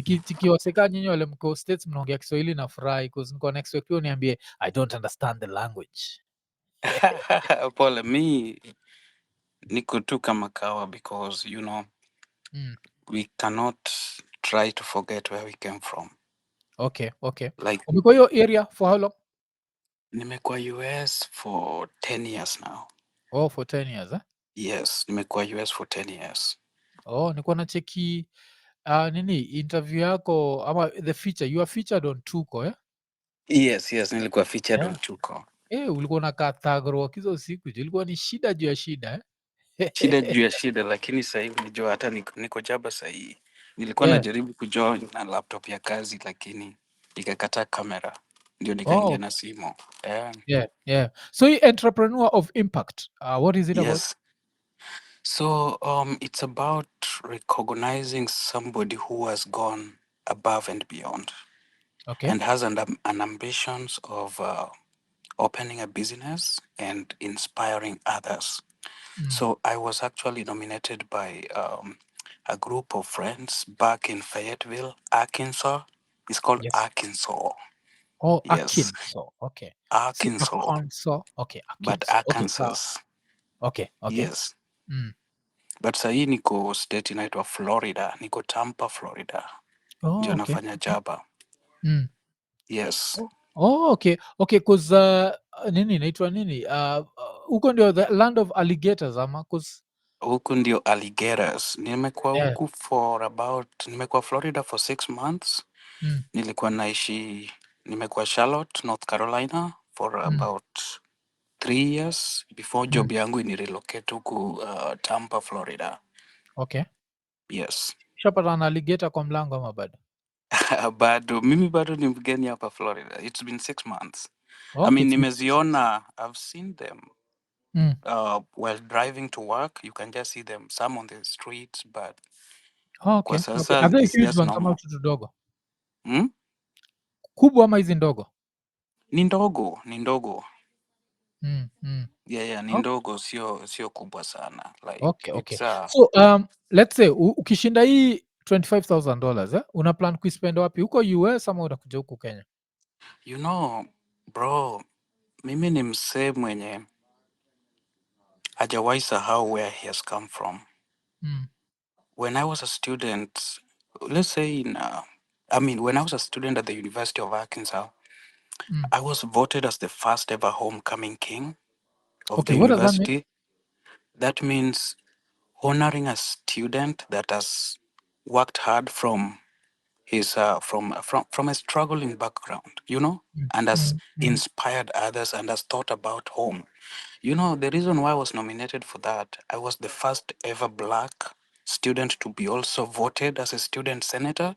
nikiwaseka nyinyi wale mko states mnaongea Kiswahili na furahi cause niko na expect wewe uniambie I don't understand the language. Pole, mi niko tu kama kawa because we cannot try to forget where we came from. Okay. Like, Umekuwa hiyo area for how long? nimekuwa US for 10 years now. Oh, for 10 years, eh? Yes, nimekuwa US for 10 years. Oh, niko na cheki nini interview yako ama the feature you are featured on Tuko, eh? Yes, nilikuwa featured on Tuko. Ulikuwa unakaa thagro hizo siku ilikuwa ni shida juu ya shida, eh? Shida juu ya shida, lakini sasa hivi najua hata niko jaba sasa hivi. Nilikuwa Yeah. najaribu kujoin na laptop ya kazi lakini ikakataa kamera, ndio nikaingia Oh, na simu. yeah. So hii entrepreneur of impact, what is it about? Yes. So it's about recognizing somebody who has gone above and beyond. Okay. And has an ambitions of opening a business and inspiring others. So I was actually nominated by a group of friends back in Fayetteville, Arkansas. It's called Yes. Arkansas. Oh, Yes, Arkansas. Okay. Si Arkansas, Arkansas. Okay, but Arkansas. Okay, sawa. Arkansas. Okay. Yes. Mm. But sahii niko state inaitwa Florida, niko Tampa, Florida. Ndio Oh, okay. nafanya jaba. Mm. Yes. Oh, okay. Cause nini inaitwa nini? Huko ndio the land of alligators ama cause Huku ndio alligators. Nimekuwa yeah. huku nimekuwa Florida for 6 months. Nilikuwa nimekuwa Charlotte, North Carolina for about 3 years before job yangu relocate huku Tampa, Florida. Okay. Yes. Shapata na alligator kwa mlango ama bado? Mimi bado ni mgeni hapa Florida. It's been 6 months. Okay, I mean, nimeziona, I've seen them. Mm. While driving to work, you can just see them, some on the streets, but Oh, kwa okay. sasa Are they it's huge just ones ama normal. tu tudogo? Hmm? Kubwa ama hizi ndogo? Ni ndogo. Mm. Yeah, ni Oh, ndogo, sio kubwa sana. Like, okay. it's So let's say ukishinda hii $25,000, una plan kuispend wapi? Huko US ama unakuja huku Kenya? you know, bro, mimi ni msee mwenye hajawahi sahau where he has come from. When I was a student, let's say when I was a student at the University of Arkansas, I was voted as the first ever homecoming king of Okay, the what does that mean? university. That means honoring a student that has worked hard from his from a struggling background, and has inspired others and has thought about home. The reason why I was nominated for that, I was the first ever Black student to be also voted as a student senator.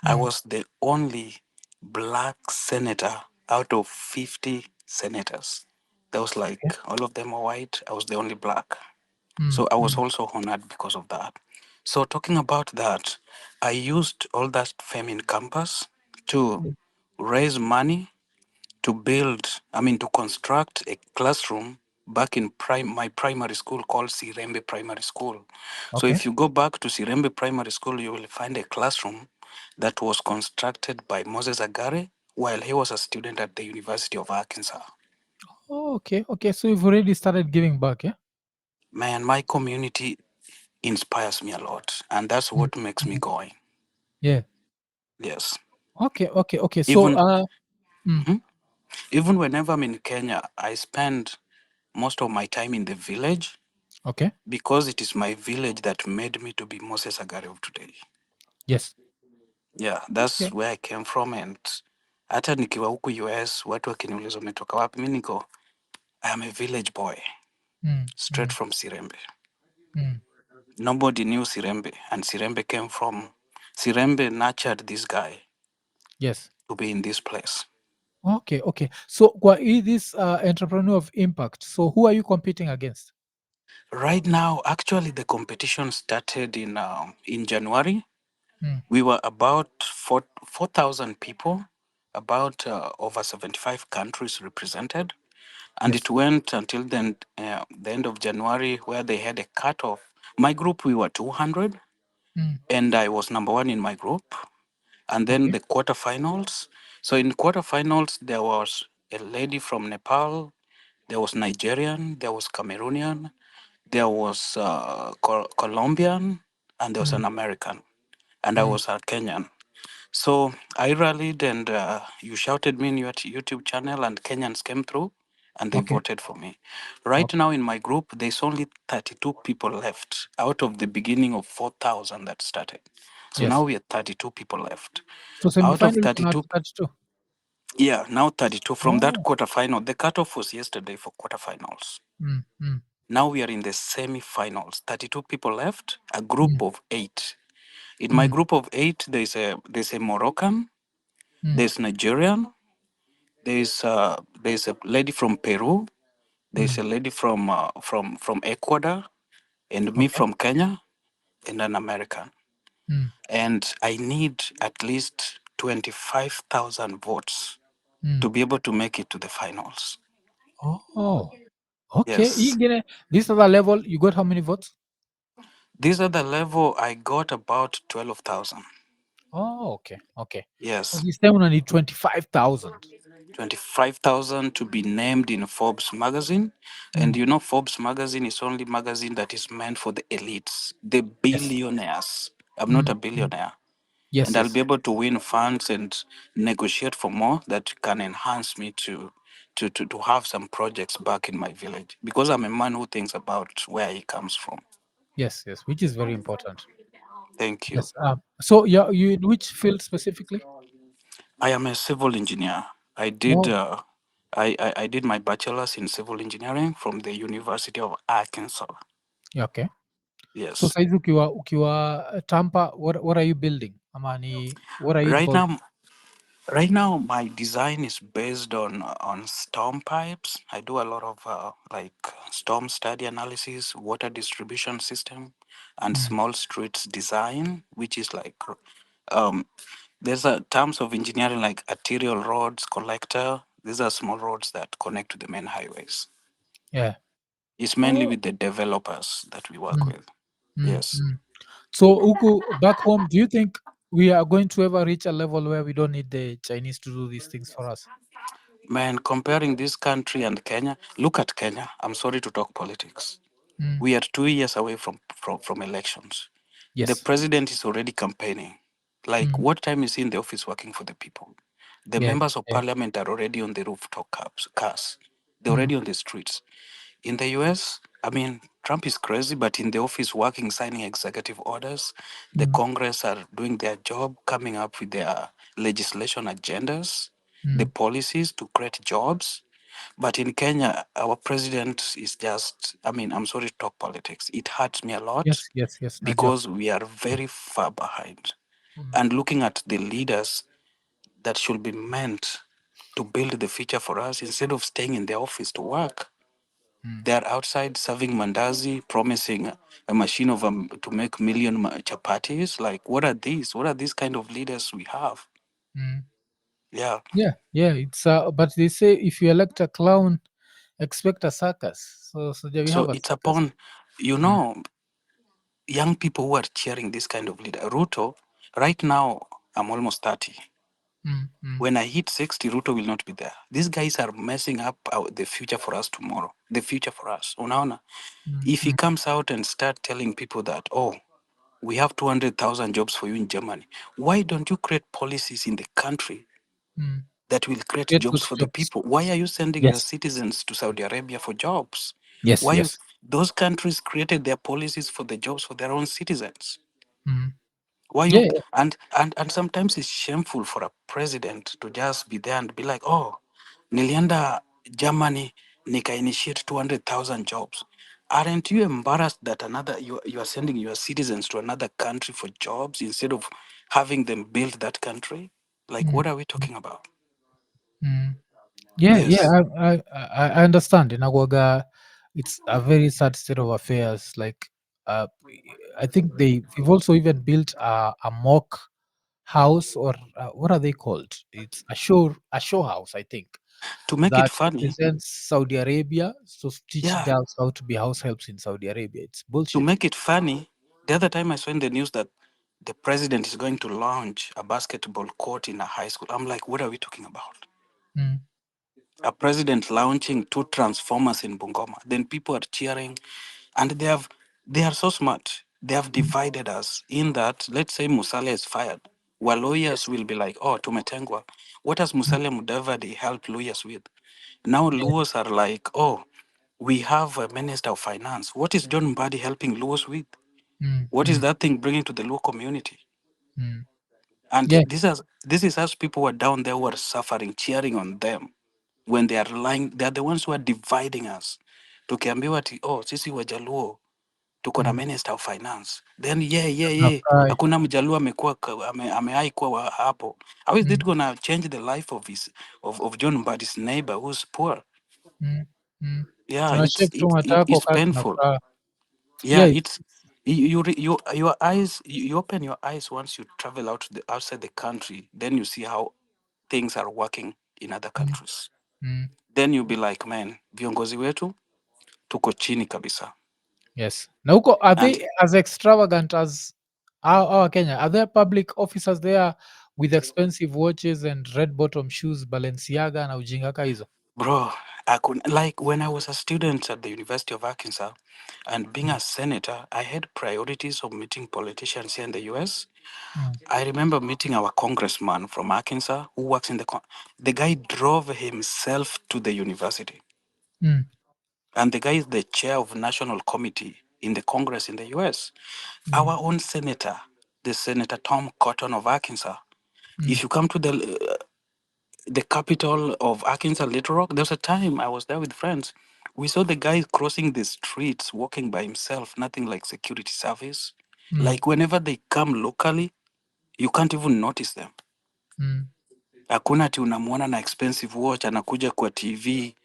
I was the only Black senator out of 50 senators. There was all of them were white. I was the only Black. So I was also honored because of that. So talking about that, I used all that fame in campus to raise money to construct a classroom back in my primary school called Sirembe Primary School. So if you go back to Sirembe Primary School, you will find a classroom that was constructed by Moses Agare while he was a student at the University of Arkansas. Oh, okay. So you've already started giving back, yeah? Man, my community inspires me a lot, and that's what makes me going. Yeah. Yes. Okay. So Even even whenever I'm in Kenya, I spend most of my time in the village. Okay. Because it is my village that made me to be Moses Agare of today. Yes. Yeah, that's where I came from, and hata nikiwa huku US, watu wakiniuliza umetoka wapi, mi niko I am a village boy, straight from Sirembe. Nobody knew Sirembe, and Sirembe nurtured this guy Yes. to be in this place. Okay. So kwa this entrepreneur of impact, so who are you competing against? Right now, actually, the competition started in January. We were about 4,000 people, about over 75 countries represented. And it went until then, the end of January, where they had a cutoff. My group, we were 200, and I was number one in my group. and then Okay. the quarterfinals. So in quarterfinals, there was a lady from Nepal, there was Nigerian, there was Cameroonian, there was Colombian, and there was an Mm, American, and I mm. was a Kenyan. So I rallied, and you shouted me in your YouTube channel, and Kenyans came through and they Okay. voted for me. Right Okay. now in my group, there's only 32 people left out of the beginning of 4,000 that started. So now Yes. we are 32 people left. So Out of semi-final not 32, touch too. yeah, now 32 from that Oh. quarterfinal. The cutoff was yesterday for quarterfinals. Mm, mm, Now we are in the semi-finals. 32 people left, a group mm, of 8. In my mm, group of 8, there's a Moroccan, mm, there's Nigerian, there's a lady from Peru, there's mm. a lady from Ecuador, and me Okay. from Kenya, and an American. Mm, And I need at least 25,000 votes mm. to be able to make it to the finals. Oh. Okay. Yes. This other level, you got how many votes? These are the level I got about 12,000. Oh, okay. Okay. So Yes. this time we need 25,000. 25,000 to be named in Forbes magazine. And Mm. you know, Forbes magazine is only magazine that is meant for the elites, the Yes. billionaires. I'm not Mm, a mm. billionaire. Yes, And I'll yes. be able to win funds and negotiate for more that can enhance me to have some projects back in my village. Because I'm a man who thinks about where he comes from. Yes, yes, which is very important. Thank you. Yes. So you in which field specifically? I am a civil engineer. I did Oh, uh, I did my bachelor's in civil engineering from the University of Arkansas. yeah, okay. So Yes. saizi ukiwa Tampa, what are you building? Ama what are you Right involved? now, right now, my design is based on storm pipes. I do a lot of like storm study analysis, water distribution system, and Mm. small streets design, which is like um, there's a terms of engineering like arterial roads, collector. These are small roads that connect to the main highways. Yeah. It's mainly Oh. with the developers that we work Mm, with. mm, Yes. mm. So Uku, back home, do you think we are going to ever reach a level where we don't need the Chinese to do these things for us? Man, comparing this country and Kenya, look at Kenya. I'm sorry to talk politics. Mm. We are 2 years away from elections. The Yes. president is already campaigning. Like, Mm. what time is he in the office working for the people? The Yeah. members of Yeah. parliament are already on the rooftop cars. They're Mm. already on the streets. In the US, I mean, Trump is crazy, but in the office working, signing executive orders. The Mm. Congress are doing their job, coming up with their legislation agendas, the Mm. policies to create jobs. But in Kenya, our president is just, I mean, I'm sorry to talk politics. It hurts me a lot Yes. Yes. Yes. Najua. because we are very far behind. Mm. And looking at the leaders that should be meant to build the future for us, instead of staying in the office to work, Mm. they are outside serving mandazi, promising a machine to make million chapatis. Like, what are these? What are these kind of leaders we have? Mm. Yeah. Yeah. Yeah. It's but they say if you elect a clown, expect a circus. So there we have So a it's circus. upon, you Mm. know, young people who are cheering this kind of leader. Ruto, right now, I'm almost 30. Mm. Mm. When I hit 60, Ruto will not be there. These guys are messing up the future for us tomorrow. The future for us. Unaona? Mm. If he Mm. comes out and start telling people that, oh, we have 200,000 jobs for you in Germany, why don't you create policies in the country Mm. that will create Get jobs those for the jobs. people? Why are you sending your Yes. citizens to Saudi Arabia for jobs? Yes. Why Yes. those countries created their policies for the jobs for their own citizens? Mm. Why Yeah. you Yeah. and sometimes it's shameful for a president to just be there and be like, oh, nilienda Germany nika-initiate 200,000 jobs. Aren't you embarrassed that you are sending your citizens to another country for jobs instead of having them build that country? Like, Mm. what are we talking about? Mm. Yeah, yeah, Yes. I understand. In Agwaga, it's a very sad state of affairs. Like, uh, I think they've also even built a mock house, or what are they called? It's a show house, I think, To make it that funny, represents Saudi Arabia. So teach yeah. girls how to be house helps in Saudi Arabia. It's To bullshit. make it funny, the other time I saw in the news that the president is going to launch a basketball court in a high school. I'm like, what are we talking about? Mm, A president launching two transformers in Bungoma. Then people are cheering, and they are so smart. They have mm, divided us in that. Let's say Musalia is fired, while lawyers yes. will be like, "Oh, tumetengwa." What has Mm, Musalia Mudavadi helped lawyers with? Now yeah. lawyers are like, "Oh, we have a minister of finance. What is John Mbadi helping lawyers with? Mm, What is mm, that thing bringing to the law community?" mm. And Yeah. this is as people were down there who are suffering, cheering on them when they are lying. They are the ones who are dividing us. Tukiambiwa ati, oh, sisi wajaluo tuko na Mm. minister of finance, then yeah, Tunafurahi. hakuna mjaluo amekuwa ameai kuwa hapo. How is Mm, it gonna change the life of of John Mbadi's neighbor who's poor? mm, mm. Yeah, Tunashare kitu unataka it's kaa painful. tunafurahi. Yeah, Yeah. it's your eyes. You open your eyes once you travel out to the outside the country. Then you see how things are working in other Mm, countries. mm. Then you'll be like, man, viongozi wetu tuko chini kabisa. Yes. Na huko, are And they as extravagant as our Kenya? Are there public officers there with expensive watches and red bottom shoes, Balenciaga na ujinga ka hizo? bro, I could like when I was a student at the University of Arkansas and being Mm, a senator, I had priorities of meeting politicians here in the US. mm, I remember meeting our congressman from Arkansas who works in the guy drove himself to the university. mm, And the guy is the chair of national committee in the Congress in the US. mm, Our own senator, the Senator Tom Cotton of Arkansas. mm, If you come to the capital of Arkansas, Little Rock, there was a time I was there with friends. We saw the guy crossing the streets, walking by himself, nothing like security service. mm, Like whenever they come locally, you can't even notice them. mm. Hakuna ati unamwona na expensive watch anakuja kwa TV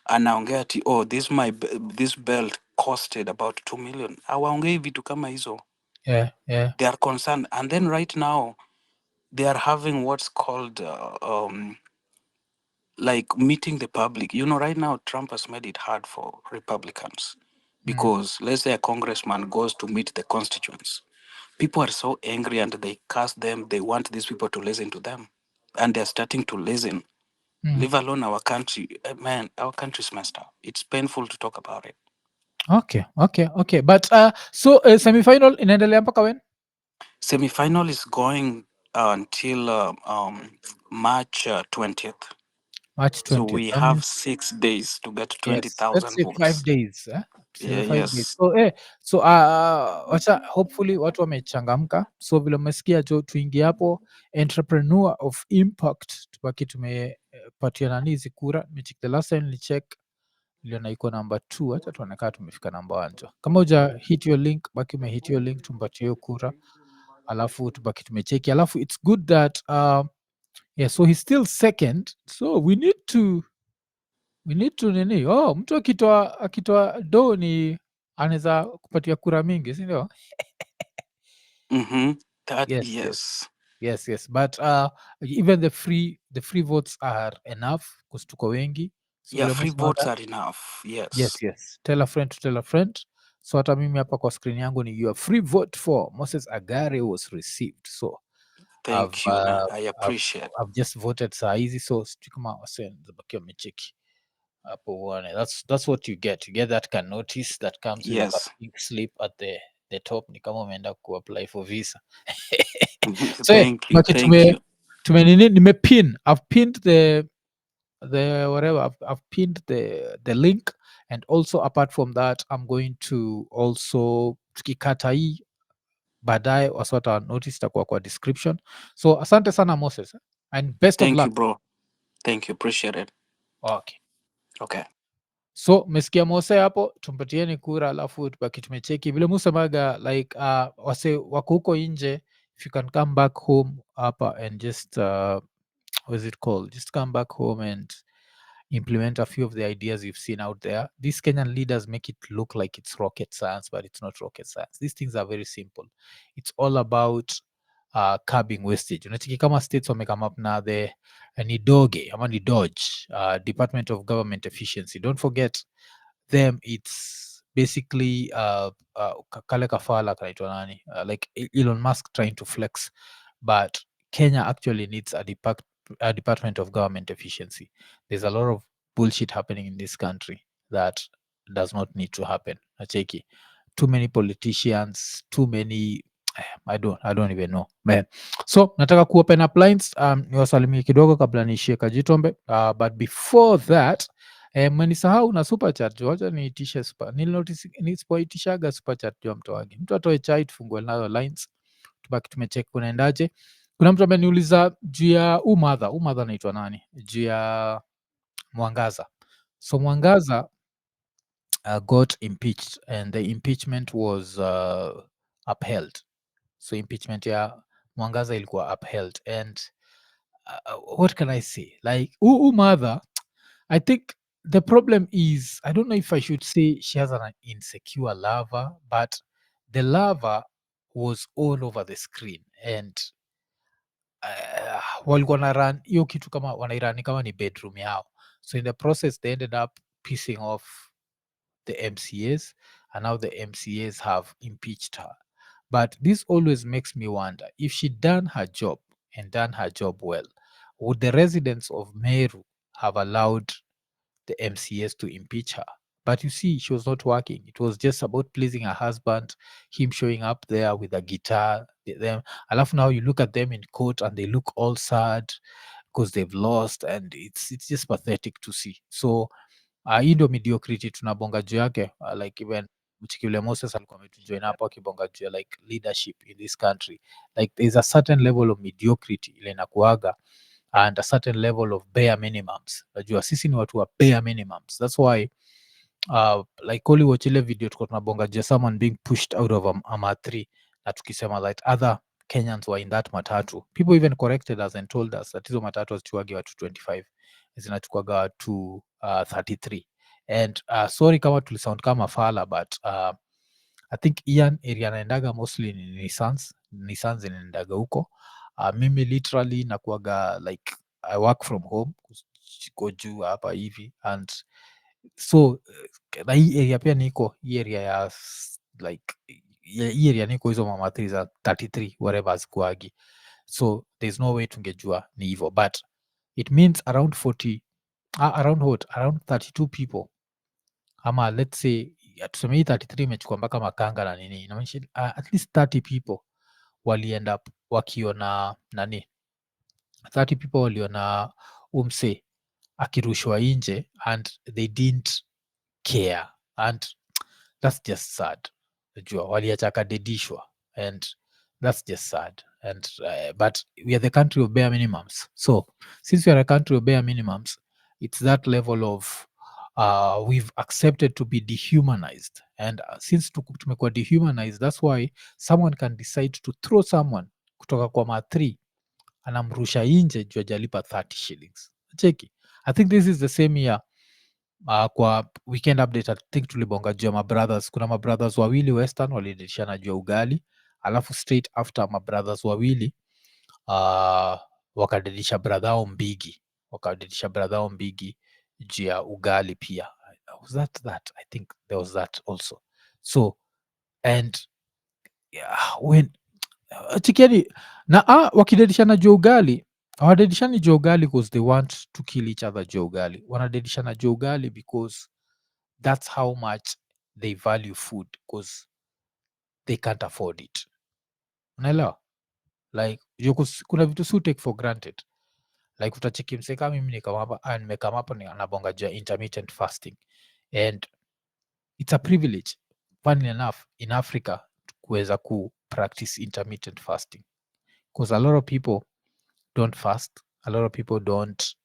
anaongea ati oh this belt costed about 2 million. Hawaongei vitu kama hizo. Yeah, yeah. They are concerned, and then right now they are having what's called like meeting the public. You know, right now Trump has made it hard for Republicans Mm, because let's say a congressman goes to meet the constituents. People are so angry and they cast them. They want these people to listen to them, and they're starting to listen. mm. Leave alone our country. Man, our country's messed up. It's painful to talk about it. Okay, okay, okay. But so semifinal inaendelea mpaka when? Semi-final is going until March 20th. March So 20th. we That have means, 6 days to get yes, let's 20,000 say 5 votes. days. Yeah, Tuseme 5 days. yes. So wacha hopefully watu wamechangamka. So vile umesikia jo, tuingie hapo entrepreneur of impact, tubaki tumepatia nani hizi kura. Nimecheck the last time nilicheck niliona iko number 2. Acha tuone kama tumefika number 1 jo. Kama uja hit your link, baki hit your link, tumpatie hiyo kura, alafu tubaki tumecheki, alafu it's good that yeah, so he's still second, so we need to nini, mtu akitoa do ni anaweza kupatia kura mingi, si ndio? Mm-hmm. That Yes, yes, yes. yes, yes, but even the free votes are enough because tuko wengi, so Yeah, vile free votes umesemaga. are enough. Yes. Yes, yes, tell a friend to tell a friend. So hata mimi hapa kwa screen yangu ni your free vote for Moses Agare was received, so I've Thank you. uh, I I've, appreciate. I've just voted saa hizi, so sijui kama wasebakia wamecheki hapo uone. That's what you get that can notice that comes with like a Yes. pink slip at the top, ni kama umeenda kuapply for visa. So Thank you. baki Thank you. nimepin, I've pinned the whatever, I've pinned the link, and also apart from that I'm going to also, tukikata hii baadaye wasota notice itakuwa kwa description. So asante sana Moses, and best of Thank luck. you, bro. Thank you. Appreciate it. Okay. Okay. So mesikia Mose hapo, tumpatieni kura, alafu tubaki tumecheki vile musemaga, like wase wako huko nje, if you can come back home hapa and just what is it called, just come back home and implement a few of the ideas you've seen out there. These Kenyan leaders make it look like it's rocket science, but it's not rocket science. These things are very simple. It's all about curbing wastage. Unachiki kama states wame come up na the ni doge ama ni dodge, Department of Government Efficiency. Don't forget them, it's basically kale kafala kanaitwa nani, like Elon Musk trying to flex, but Kenya actually needs a department of government efficiency. There's a lot of bullshit happening in this country that does not need to happen. Nacheki, too many politicians, too many I don't even know man. So nataka kuopen up lines, niwasalimie kidogo kabla niishie Kajitombe, but before that mmenisahau na super chat jo, wacha niitishe super. Nisipoitishaga super chat jo, mtu atoe chai tufungue nayo lines, tubaki tumecheck kunaendaje. Kuna mtu ameniuliza juu ya umadha anaitwa nani, juu ya Mwangaza. So Mwangaza got impeached and the impeachment was upheld. So impeachment ya Mwangaza ilikuwa upheld, and what can I say, like mother, I think the problem is, I don't know if I should say she has an insecure lover, but the lover was all over the screen, and walikuwa na run hiyo kitu kama wanairani kama ni bedroom yao. So in the process they ended up pissing off the MCAs, and now the MCAs have impeached her. But this always makes me wonder, if she'd done her job and done her job well, would the residents of Meru have allowed the MCAs to impeach her? But you see, she was not working. It was just about pleasing her husband, him showing up there with a guitar. Them. Alafu now you look at them in court and they look all sad because they've lost, and it's just pathetic to see. So hii ndio mediocrity tunabonga juu yake, like even Mchikile Moses alikuwa ametujoin hapo akibonga juu ya like leadership in this country. Like there's a certain level of mediocrity ile inakuaga, and a certain level of bare minimums. Najua sisi ni watu wa bare minimums. That's why like only watch ile video tuko tunabonga juu ya someone being pushed out of a matri, na tukisema like other Kenyans were in that matatu. People even corrected us and told us that hizo matatu hazichukuagi watu 25, zinachukuaga watu 33. And sorry kama tulisound kama fala, but I think Ian area naendaga mostly ni Nissans inaendaga huko. Mimi literally nakuaga like I work from home, ko juu hapa hivi, and so na hii area pia niko hii area ya like hii area niko hizo mama3 za 33 whatever zikuagi, so there's no way tungejua ni hivyo, but it means around 40 around 32 people, ama let's say tuseme hii 33 imechukua mpaka makanga na nini, inamaanisha at least 30 people waliend up wakiona nani, 30 people waliona umse akirushwa nje and they didn't care, and that's just sad. Najua waliacha akadedishwa, and that's just sad, and but we are the country of bare minimums. So since we are a country of bare minimums, it's that level of we've accepted to be dehumanized, and since tumekuwa dehumanized, that's why someone can decide to throw someone kutoka kwa ma3 anamrusha nje juu ajalipa 30 shillings. Cheki, I think this is the same year. Kwa weekend update I think tulibonga juu ya mabrothers. Kuna mabrothers wawili Western walidishana juu ya ugali, alafu straight after mabrothers wawili wakadedisha bradhao mbigi juu ya ugali pia. Was that? I think there was that also. So and when chikiani na wakidedishana juu ya ugali, hawadedishani juu ya ugali because they want to kill each other juu ya ugali, wanadedishana juu ya ugali because that's how much they value food, because they can't afford it. Unaelewa? Like kuna vitu si take for granted, like utacheki mse kama mimi nimekama hapa anabonga juu ya intermittent fasting, and it's a privilege funny enough in Africa kuweza ku practice intermittent fasting, because a lot of people don't fast, a lot of people don't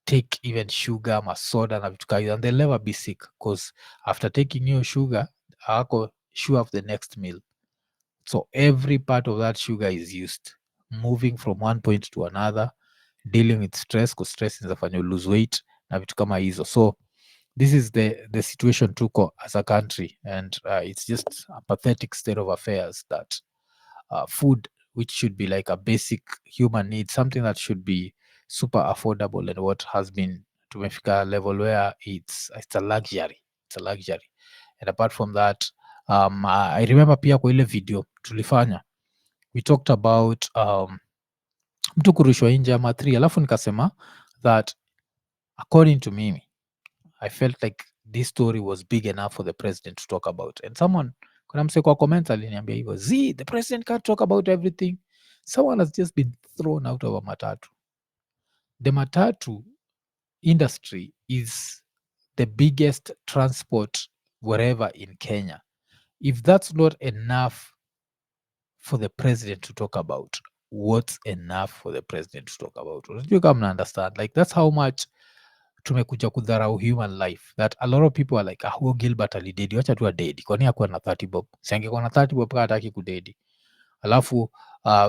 take even sugar, masoda na vitu kama, and they'll never be sick because after taking your sugar hawako sure of the next meal. So every part of that sugar is used, moving from one point to another, dealing with stress, because stress inafanya you lose weight na vitu kama hizo. So this is the situation tuko as a country, and it's just a pathetic state of affairs that food, which should be like a basic human need, something that should be super affordable, and what has been tumefika level where it's a luxury. it's a luxury. And apart from that, I remember pia kwa ile video tulifanya, we talked about mtu kurushwa nje ama 3, alafu nikasema that according to me, I felt like this story was big enough for the president to talk about. And someone, kuna mse kwa comments aliniambia hivyo, the president can't talk about everything. Someone has just been thrown out of a matatu. The matatu industry is the biggest transport wherever in Kenya. If that's not enough for the president to talk about, what's enough for the president to talk about? Unajua kama mna understand, like that's how much tumekuja kudharau human life, that a lot of people are like, huo Gilbert alidedi, wacha tu adedi, kwani akuwa na 30 bob, siangekuwa na 30 bob kaa hataki kudedi. Alafu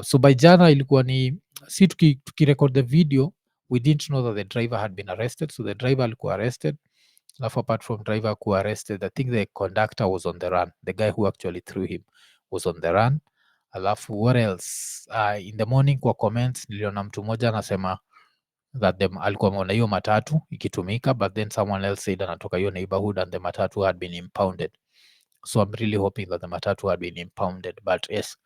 so by jana ilikuwa ni si tukirecord the video, we didn't know that the driver had been arrested, so the driver alikuwa arrested. Alafu apart from driver kuwa arrested, I think the conductor was on the run, the guy who actually threw him was on the run. Alafu what else, in the morning kwa comments niliona mtu mmoja anasema that alikuwa ameona hiyo matatu ikitumika, but then someone else said anatoka hiyo neighborhood and the matatu had been impounded. So I'm really hoping that the matatu had been impounded, but yes,